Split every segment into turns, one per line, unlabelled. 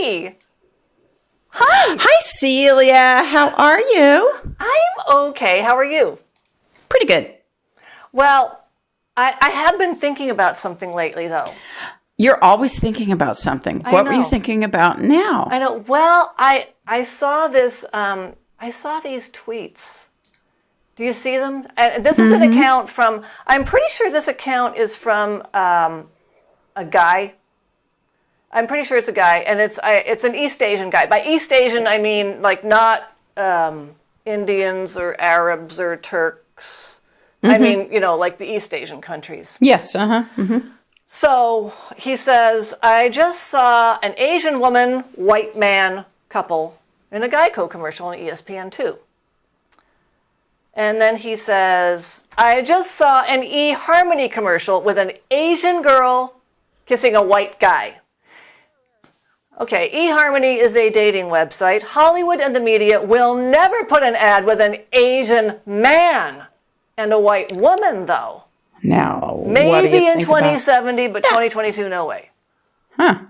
Hi. Hi.
Hi, Celia. How are you?
I'm okay. How are you?
Pretty good.
Well, I have been thinking about something lately, though.
You're always thinking about something.
I
What were you
know.
thinking about now?
I know. Well, I saw this. I saw these tweets. Do you see them? And this is an account from. I'm pretty sure this account is from a guy. I'm pretty sure it's a guy, and it's an East Asian guy. By East Asian, I mean like not Indians or Arabs or Turks. I mean, like the East Asian countries.
Yes.
So he says, I just saw an Asian woman, white man couple in a Geico commercial on ESPN2. And then he says, I just saw an eHarmony commercial with an Asian girl kissing a white guy. Okay, eHarmony is a dating website. Hollywood and the media will never put an ad with an Asian man and a white woman, though.
Now,
Maybe
what do you
in
think
2070, but 2022, no way.
Huh.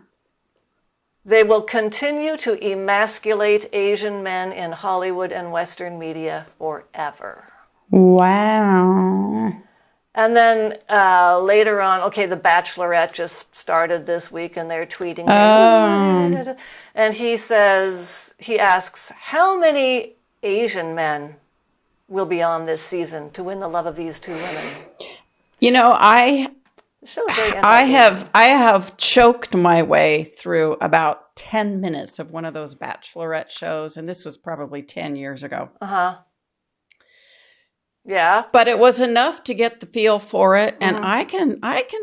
They will continue to emasculate Asian men in Hollywood and Western media forever.
Wow.
And then later on, okay, the Bachelorette just started this week, and they're tweeting. And he asks, how many Asian men will be on this season to win the love of these two women?
I have choked my way through about 10 minutes of one of those Bachelorette shows, and this was probably 10 years ago.
Yeah.
But it was enough to get the feel for it, and I can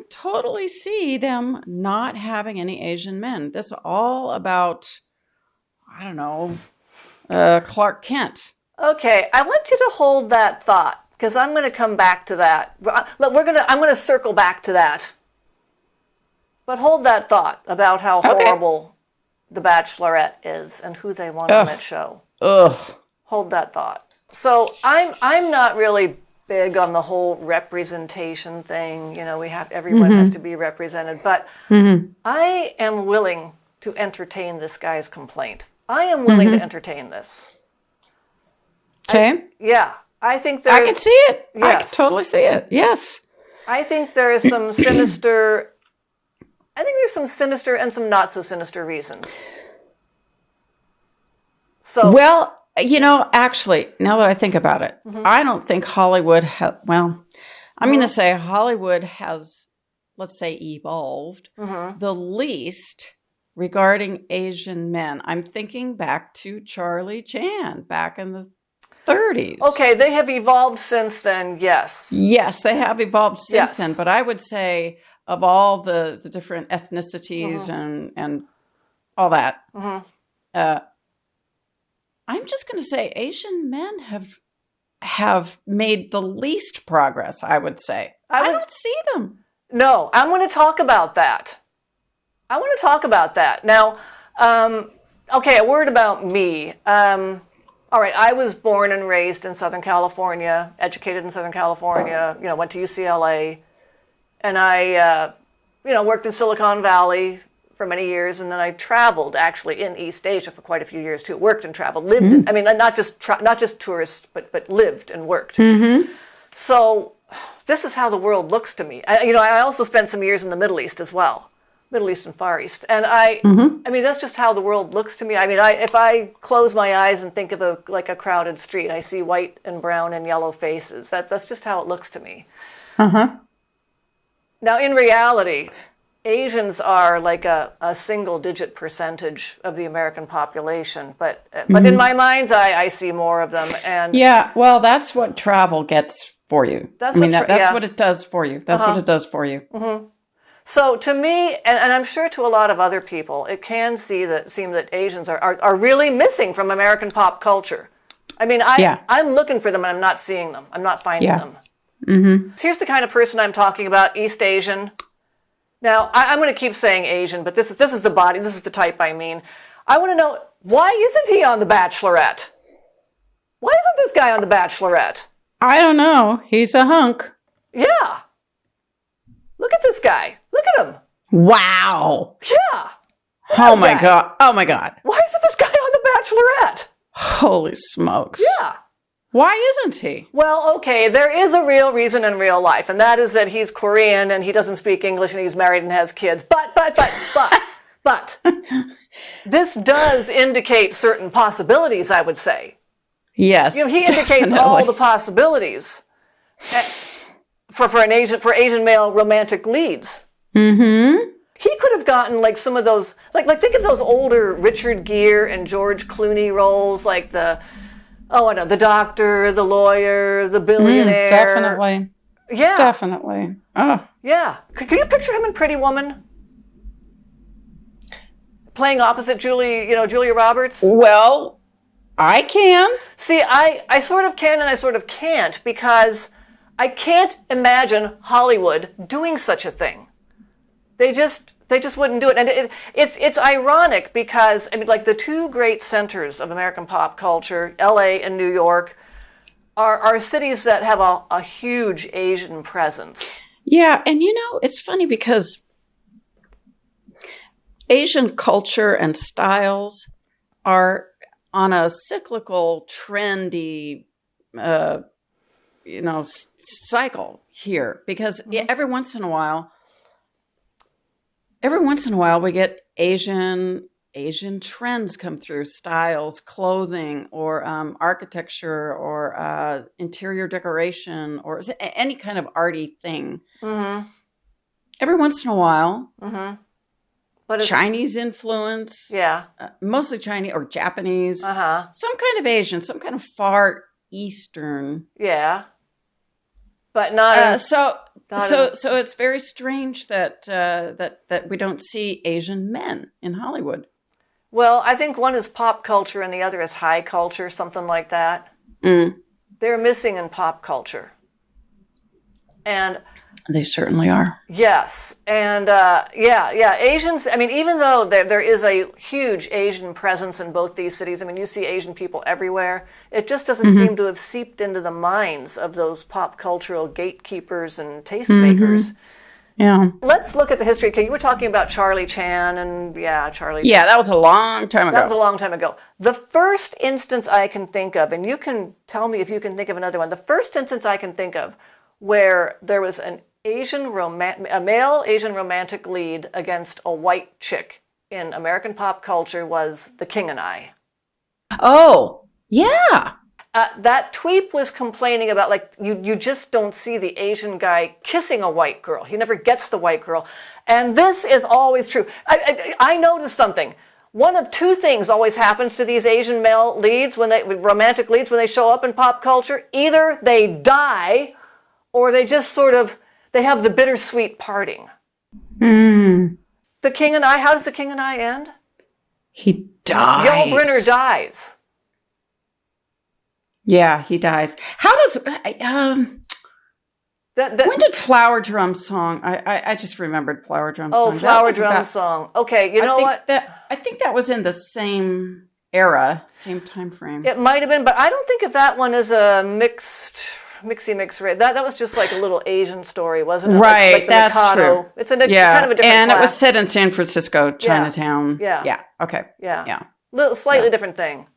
totally see them not having any Asian men. This is all about, I don't know, Clark Kent.
Okay, I want you to hold that thought, because I'm going to come back to that. I'm going to circle back to that. But hold that thought about how horrible The Bachelorette is and who they want on that show. Hold that thought. So I'm not really big on the whole representation thing. Everyone has to be represented. But I am willing to entertain this guy's complaint. I am willing to entertain this.
Okay.
I think
I can see it.
Yes.
I can totally see it. Yes.
I think there is some sinister. I think there's some sinister and some not so sinister reasons. So
well, actually, now that I think about it, I don't think Hollywood I'm going to say Hollywood has, let's say, evolved the least regarding Asian men. I'm thinking back to Charlie Chan back in the 30s.
Okay, they have evolved since then, yes.
Yes, they have evolved since then, but I would say of all the different ethnicities and all that, I'm just going to say Asian men have made the least progress, I would say. I don't see them.
No, I'm going to talk about that. Now, okay, a word about me. All right, I was born and raised in Southern California, educated in Southern California, went to UCLA, and I, worked in Silicon Valley for many years, and then I traveled actually in East Asia for quite a few years too. Worked and traveled, lived. Not just tourists, but lived and worked. So this is how the world looks to me. I also spent some years in the Middle East as well, Middle East and Far East, and that's just how the world looks to me. If I close my eyes and think of a crowded street, I see white and brown and yellow faces. That's just how it looks to me. Now, in reality, Asians are like a single-digit percentage of the American population, but in my mind's eye, I see more of them. And
well, that's what travel gets for you. That's what it does for you. That's what it does for you.
So to me, and I'm sure to a lot of other people, it can seem that Asians are really missing from American pop culture. I'm looking for them and I'm not seeing them. I'm not finding them. So here's the kind of person I'm talking about, East Asian. Now, I'm going to keep saying Asian, but this is the body, this is the type I mean. I want to know, why isn't he on The Bachelorette? Why isn't this guy on The Bachelorette?
I don't know. He's a hunk.
Yeah. Look at this guy. Look at him.
Wow.
Yeah.
Oh my God. Oh my God.
Why isn't this guy on The Bachelorette?
Holy smokes.
Yeah.
Why isn't he?
Well, okay, there is a real reason in real life, and that is that he's Korean and he doesn't speak English and he's married and has kids. But, this does indicate certain possibilities, I would say.
Yes.
You know, he indicates all the possibilities for Asian male romantic leads.
Mm-hmm.
He could have gotten like some of those, like think of those older Richard Gere and George Clooney roles, like the doctor, the lawyer, the billionaire.
Definitely.
Yeah.
Definitely. Oh.
Yeah. Can you picture him in Pretty Woman? Playing opposite Julia Roberts?
Well, I can.
See, I sort of can and I sort of can't, because I can't imagine Hollywood doing such a thing. They just wouldn't do it. And it's ironic because, I mean, like the two great centers of American pop culture, LA and New York, are cities that have a huge Asian presence.
Yeah, and it's funny because Asian culture and styles are on a cyclical, trendy, cycle here, because every once in a while we get Asian trends come through, styles, clothing, or architecture, or interior decoration, or any kind of arty thing. Mm-hmm. Every once in a while, but Chinese influence, mostly Chinese or Japanese, some kind of Asian, some kind of Far Eastern,
but not.
So it's very strange that we don't see Asian men in Hollywood.
Well, I think one is pop culture and the other is high culture, something like that. They're missing in pop culture. And
they certainly are.
Yes. And Asians, I mean, even though there is a huge Asian presence in both these cities, I mean, you see Asian people everywhere, it just doesn't seem to have seeped into the minds of those pop cultural gatekeepers and tastemakers.
Yeah.
Let's look at the history. Okay, you were talking about Charlie Chan and Charlie.
Yeah, that was a long time ago.
That was a long time ago. The first instance I can think of, and you can tell me if you can think of another one, the first instance I can think of where there was a male Asian romantic lead against a white chick in American pop culture was The King and I.
Oh, yeah.
That tweep was complaining about, like, you just don't see the Asian guy kissing a white girl. He never gets the white girl. And this is always true. I noticed something. One of two things always happens to these Asian male leads, romantic leads, when they show up in pop culture. Either they die, or they just they have the bittersweet parting. The King and I, how does The King and I end?
He dies.
Yul Brynner dies.
Yeah, he dies. How does when did Flower Drum Song? I just remembered Flower Drum Song.
Oh, Flower Drum Song. Okay, you know what?
I think that was in the same era, same time frame.
It might have been, but I don't think of that one as a mixy mix race. That was just like a little Asian story, wasn't it?
Right,
like the
that's
Mikado.
true.
It's kind of a different
and
class.
It was set in San Francisco, Chinatown.
Yeah.
Okay.
Yeah. Slightly different thing.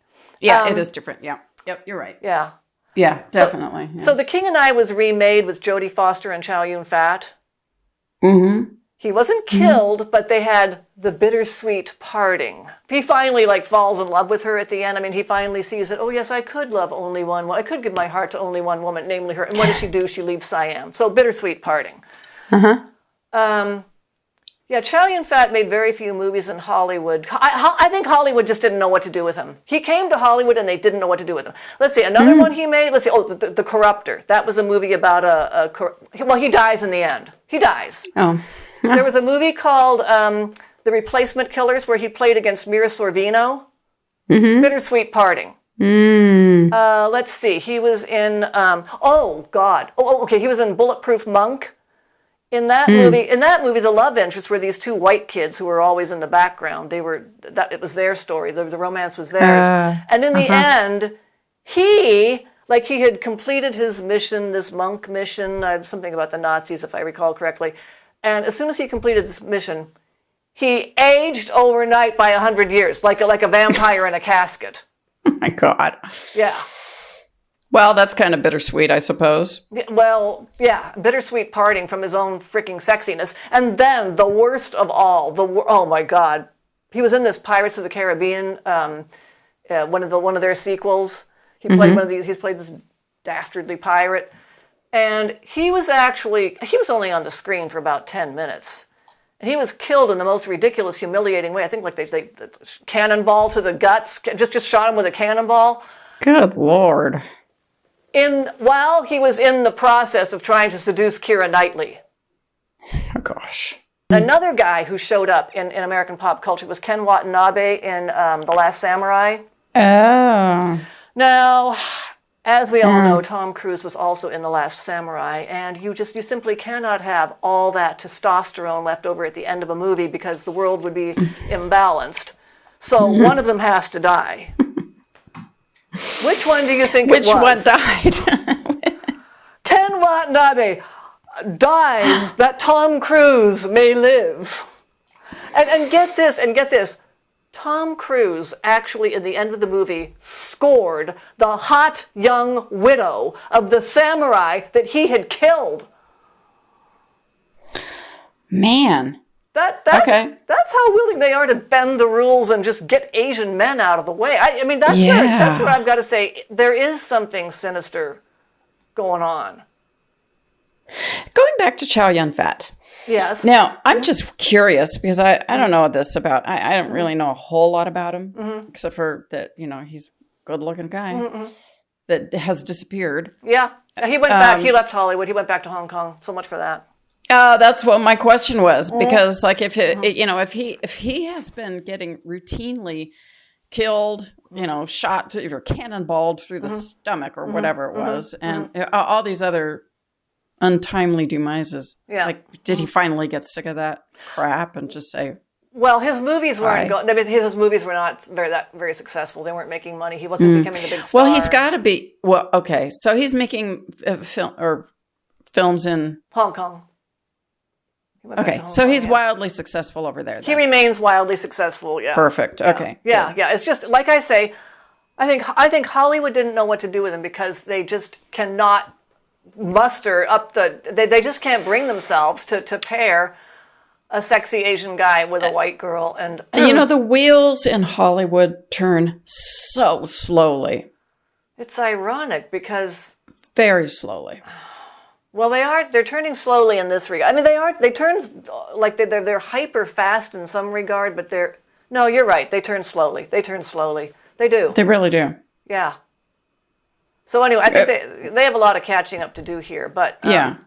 Yeah, it is different. Yeah. Yep, you're right.
Yeah.
Yeah, definitely.
So The King and I was remade with Jodie Foster and Chow Yun-fat.
Mm-hmm.
He wasn't killed, but they had the bittersweet parting. He finally falls in love with her at the end. I mean, he finally sees that, oh yes, I could love only one. I could give my heart to only one woman, namely her. And what does she do? She leaves Siam. So bittersweet parting. Chow Yun-fat made very few movies in Hollywood. I think Hollywood just didn't know what to do with him. He came to Hollywood and they didn't know what to do with him. Let's see, another one he made. Let's see, The Corruptor. That was a movie about he dies in the end. He dies.
Oh.
There was a movie called The Replacement Killers where he played against Mira Sorvino. Bittersweet parting. Let's see, he was in, he was in Bulletproof Monk. In that movie, the love interests were these two white kids who were always in the background. It was their story. The romance was theirs. And in the end, he had completed his mission, this monk mission. I have something about the Nazis, if I recall correctly. And as soon as he completed this mission, He aged overnight by 100 years, like a vampire in a casket.
Oh my God.
Yeah.
Well, that's kind of bittersweet, I suppose.
Well, yeah, bittersweet parting from his own freaking sexiness. And then the worst of all, oh my God, he was in this Pirates of the Caribbean, one of their sequels. He played one of these. He's played this dastardly pirate, and he was only on the screen for about 10 minutes, and he was killed in the most ridiculous, humiliating way. I think like they cannonball to the guts, just shot him with a cannonball.
Good Lord.
While he was in the process of trying to seduce Keira Knightley.
Oh, gosh.
Another guy who showed up in American pop culture was Ken Watanabe in The Last Samurai.
Oh.
Now, as we all know, Tom Cruise was also in The Last Samurai, and you simply cannot have all that testosterone left over at the end of a movie because the world would be imbalanced. So one of them has to die. Which one do you think it was?
Which one died?
Ken Watanabe dies that Tom Cruise may live. And get this. Tom Cruise actually, in the end of the movie, scored the hot young widow of the samurai that he had killed.
Man.
That's
Okay.
That's how willing they are to bend the rules and just get Asian men out of the way. I mean, that's where I've got to say there is something sinister going on.
Going back to Chow Yun-fat.
Yes.
Now, I'm just curious because I don't know this about, I don't really know a whole lot about him, except for that, he's a good-looking guy that has disappeared.
Yeah. He went back. He left Hollywood. He went back to Hong Kong. So much for that.
That's what my question was, because like if he has been getting routinely killed, shot or cannonballed through the stomach or whatever it was, and all these other untimely demises.
Yeah.
Like, did he finally get sick of that crap and just say?
Well, his movies weren't going. I mean, his movies were not very successful. They weren't making money. He wasn't becoming a big star.
Well, he's got to be. Well, okay, so he's making films in
Hong Kong.
Okay, so he's wildly successful over there. Then.
He remains wildly successful. Yeah.
Perfect.
Yeah.
Okay.
Yeah, yeah. It's just like I say. I think Hollywood didn't know what to do with him because they just cannot muster up they just can't bring themselves to pair a sexy Asian guy with a white girl. And
the wheels in Hollywood turn so slowly.
It's ironic because
very slowly.
Well, they're turning slowly in this regard. I mean, they turn like they're hyper fast in some regard, but no, you're right. They turn slowly. They do.
They really do.
Yeah. So anyway, I think they have a lot of catching up to do here, but
yeah.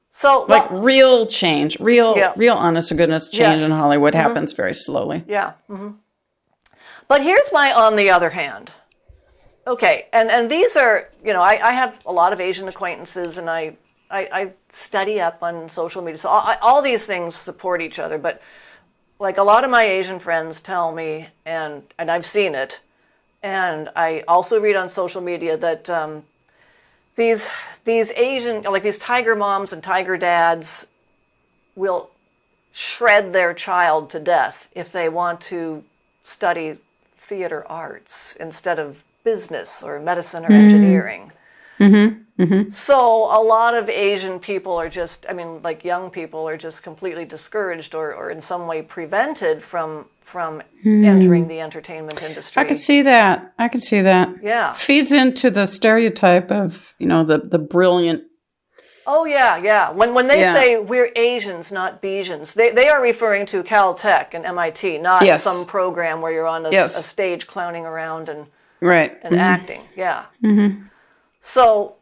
So
real change, real honest to goodness change in Hollywood happens very slowly.
Yeah. Mm-hmm. But here's my on the other hand. Okay, and these are I have a lot of Asian acquaintances, and I study up on social media, so all these things support each other. But like a lot of my Asian friends tell me, and I've seen it. And I also read on social media that these Asian, like these tiger moms and tiger dads, will shred their child to death if they want to study theater arts instead of business or medicine or engineering. So a lot of Asian people are just, like young people are just completely discouraged or in some way prevented from entering the entertainment industry.
I could see that.
Yeah.
Feeds into the stereotype of, the brilliant.
Oh, yeah. When they say we're Asians, not Bajans, they are referring to Caltech and MIT, not some program where you're on a stage clowning around and acting. Yeah. Mm-hmm. So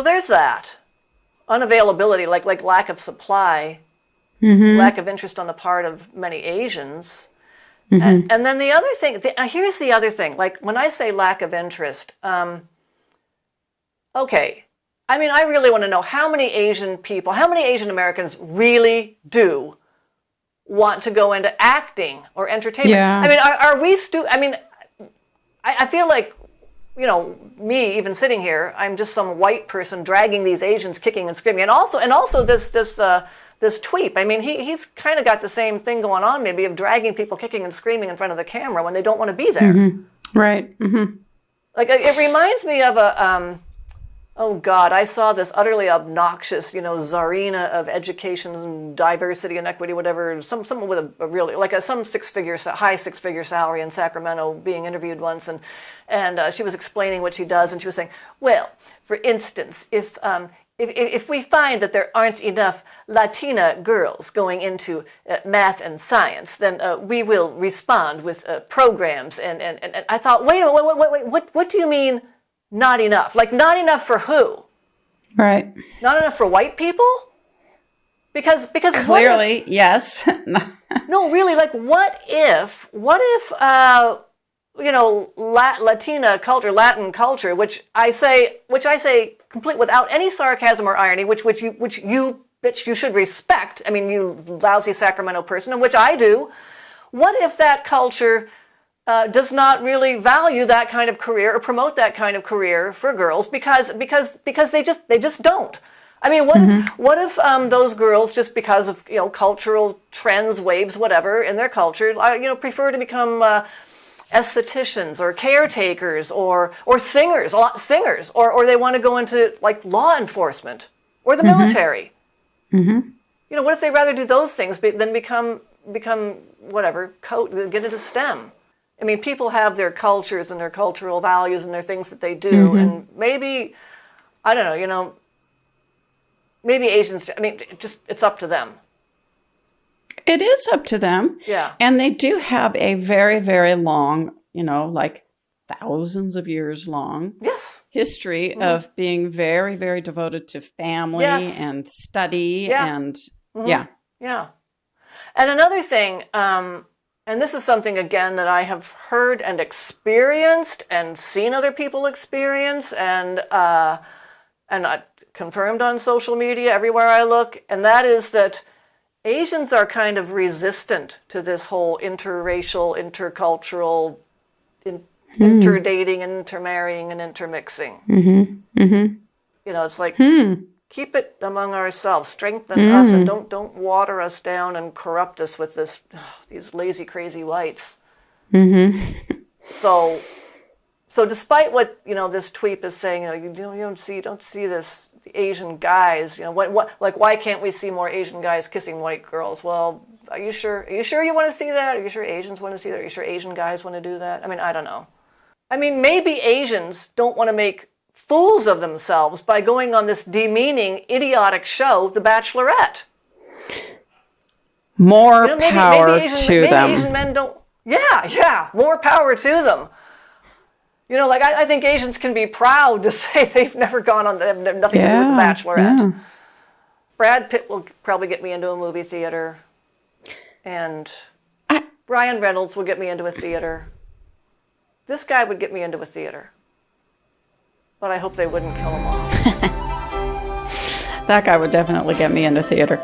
there's that. Unavailability, like lack of supply, lack of interest on the part of many Asians. And then the other thing, here's the other thing. Like when I say lack of interest, okay. I really want to know how many Asian Americans really do want to go into acting or entertainment. Yeah. Are we I feel like, me even sitting here, I'm just some white person dragging these Asians kicking and screaming. And also this this tweep. I mean, he's kind of got the same thing going on, maybe, of dragging people kicking and screaming in front of the camera when they don't want to be there.
Right.
Like, it reminds me of oh God, I saw this utterly obnoxious, czarina of education and diversity and equity, whatever, someone with a really, like some high six-figure salary in Sacramento being interviewed once, and she was explaining what she does, and she was saying, well, for instance, if we find that there aren't enough Latina girls going into math and science, then we will respond with programs. And I thought, wait, what do you mean not enough? Like, not enough for who?
Right.
Not enough for white people? Because
clearly, yes.
No, really, like, what if Latina culture, Latin culture, which I say complete without any sarcasm or irony, which you should respect. I mean, you lousy Sacramento person, and which I do. What if that culture does not really value that kind of career or promote that kind of career for girls because they just don't? I mean, what if those girls, just because of cultural trends, waves, whatever in their culture, prefer to become estheticians or caretakers or singers, or they want to go into like law enforcement or the military. What if they rather do those things than become whatever, get into STEM? I mean, people have their cultures and their cultural values and their things that they do, and maybe, I don't know, maybe Asians, I mean, it's up to them.
It is up to them.
Yeah.
And they do have a very, very long, like thousands of years long history of being very, very devoted to family and study and Yeah.
And another thing, and this is something, again, that I have heard and experienced and seen other people experience and confirmed on social media everywhere I look, and that is that Asians are kind of resistant to this whole interracial, intercultural, interdating, intermarrying, and intermixing. It's like, keep it among ourselves, strengthen us, and don't water us down and corrupt us with these lazy, crazy whites. So despite what this tweet is saying, you don't see this. The Asian guys, why can't we see more Asian guys kissing white girls? Well, are you sure you want to see that? Are you sure Asians want to see that? Are you sure Asian guys want to do that? I mean, I don't know. I mean, maybe Asians don't want to make fools of themselves by going on this demeaning, idiotic show, The Bachelorette.
More power to them.
Asian men don't. Yeah, more power to them. I think Asians can be proud to say they've never gone on, they have nothing to do with The Bachelorette. Yeah. Brad Pitt will probably get me into a movie theater. And Ryan Reynolds will get me into a theater. This guy would get me into a theater. But I hope they wouldn't kill him off.
That guy would definitely get me into theater.